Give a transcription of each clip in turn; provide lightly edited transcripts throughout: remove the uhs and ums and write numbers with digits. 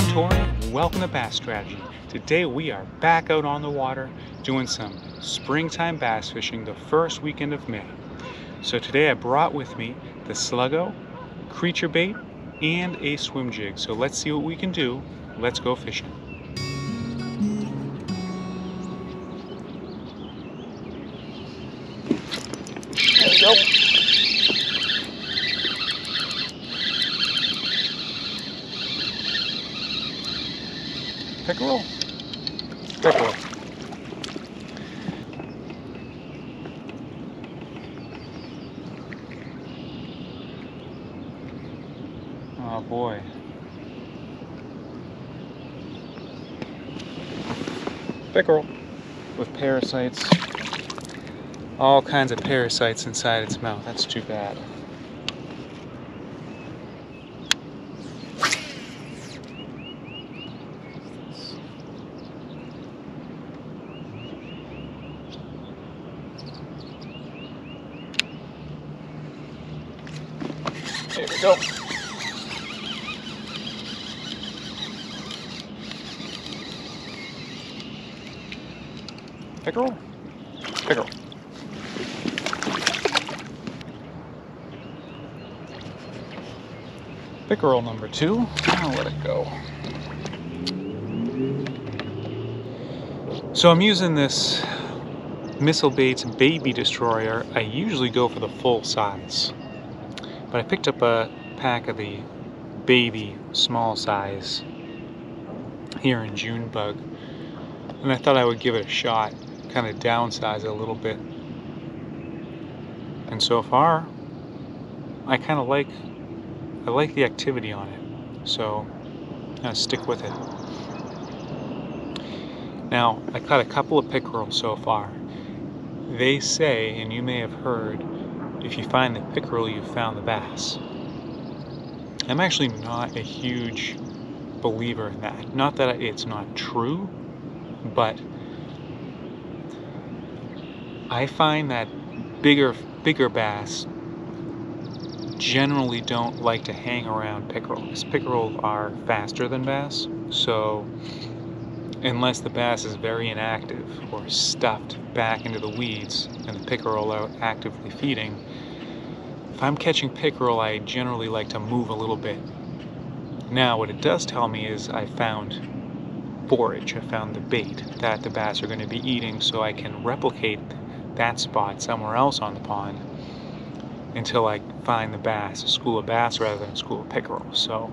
I'm Tori, welcome to Bass Strategy. Today we are back out on the water doing some springtime bass fishing the first weekend of May. So today I brought with me the slug-go, creature bait, and a swim jig. So let's see what we can do. Let's go fishing. There we go. Pickerel. Pickerel. Oh boy. Pickerel with parasites. All kinds of parasites inside its mouth. That's too bad. There we go. Pickerel? Pickerel. Pickerel number 2. I'll let it go. So I'm using this Missile Baits Baby Destroyer. I usually go for the full size, but I picked up a pack of the baby small size here in Junebug, and I thought I would give it a shot, kind of downsize it a little bit. And so far, I kind of like the activity on it, so I'm gonna stick with it. Now, I caught a couple of pickerel so far. They say, and you may have heard, if you find the pickerel, you've found the bass. I'm actually not a huge believer in that. Not that it's not true, but I find that bigger bass generally don't like to hang around pickerel, because pickerel are faster than bass. So unless the bass is very inactive or stuffed back into the weeds and the pickerel are actively feeding, if I'm catching pickerel, I generally like to move a little bit. Now what it does tell me is I found forage, I found the bait that the bass are going to be eating, so I can replicate that spot somewhere else on the pond until I find the bass, a school of bass rather than a school of pickerel. So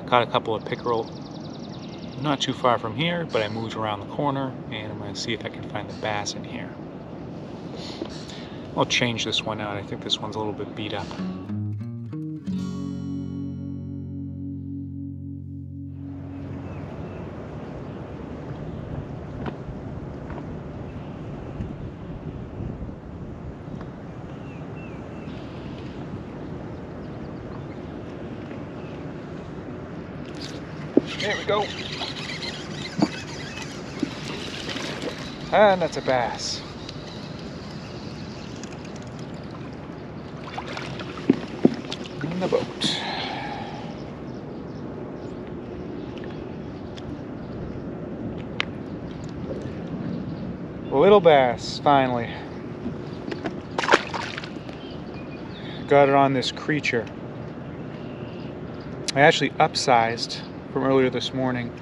caught a couple of pickerel not too far from here, but I moved around the corner and I'm going to see if I can find the bass in here. I'll change this one out. I think this one's a little bit beat up. There we go. And that's a bass. In the boat. Little bass, finally. Got it on this creature. I actually upsized from earlier this morning.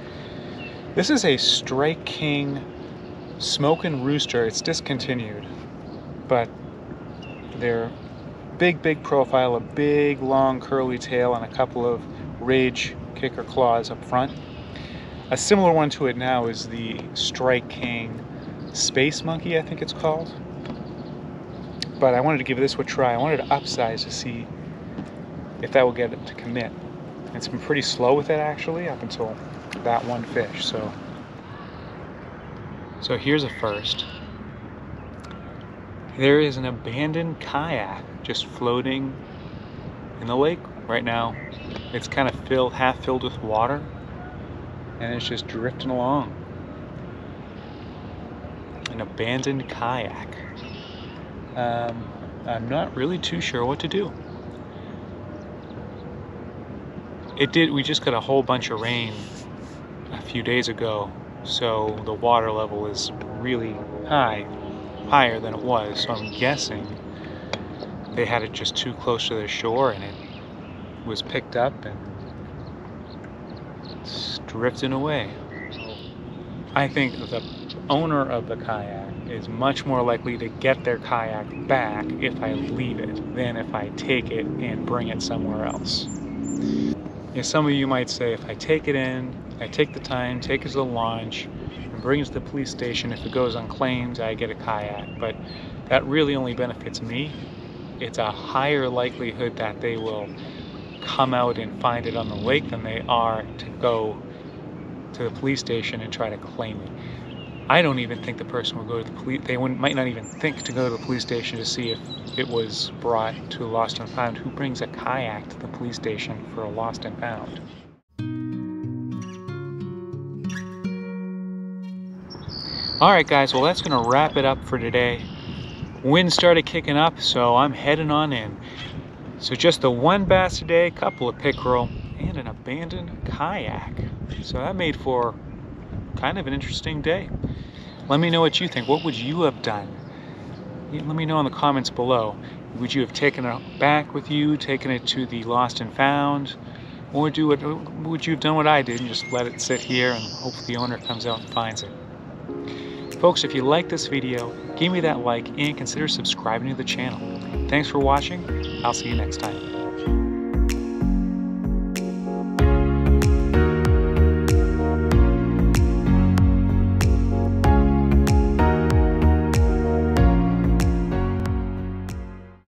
This is a Strike King Smokin' Rooster. It's discontinued, but they're big profile, a big long curly tail and a couple of rage kicker claws up front. A similar one to it now is the Strike King Space Monkey, I think it's called, but I wanted to give this a try. I wanted to upsize to see if that will get it to commit. It's been pretty slow with it actually up until that one fish. So here's a first. There is an abandoned kayak just floating in the lake right now. It's kind of half filled with water, and it's just drifting along. An abandoned kayak. I'm not really too sure what to do. It did. We just got a whole bunch of rain a few days ago, so the water level is really high, higher than it was. So I'm guessing they had it just too close to the shore and it was picked up and it's drifting away. I think the owner of the kayak is much more likely to get their kayak back if I leave it than if I take it and bring it somewhere else. Yeah, some of you might say, if I take it in, I take the time, take it to the launch, and bring it to the police station. If it goes unclaimed, I get a kayak. But that really only benefits me. It's a higher likelihood that they will come out and find it on the lake than they are to go to the police station and try to claim it. I don't even think the person will go to the police. They might not even think to go to the police station to see if it was brought to a lost and found. Who brings a kayak to the police station for a lost and found? Alright guys, well that's going to wrap it up for today. Wind started kicking up, so I'm heading on in. So just the one bass today, a couple of pickerel, and an abandoned kayak. So that made for kind of an interesting day. Let me know what you think. What would you have done? Let me know in the comments below. Would you have taken it back with you, taken it to the lost and found, or would you have done what I did and just let it sit here and hope the owner comes out and finds it? Folks, if you like this video, give me that like and consider subscribing to the channel. Thanks for watching. I'll see you next time.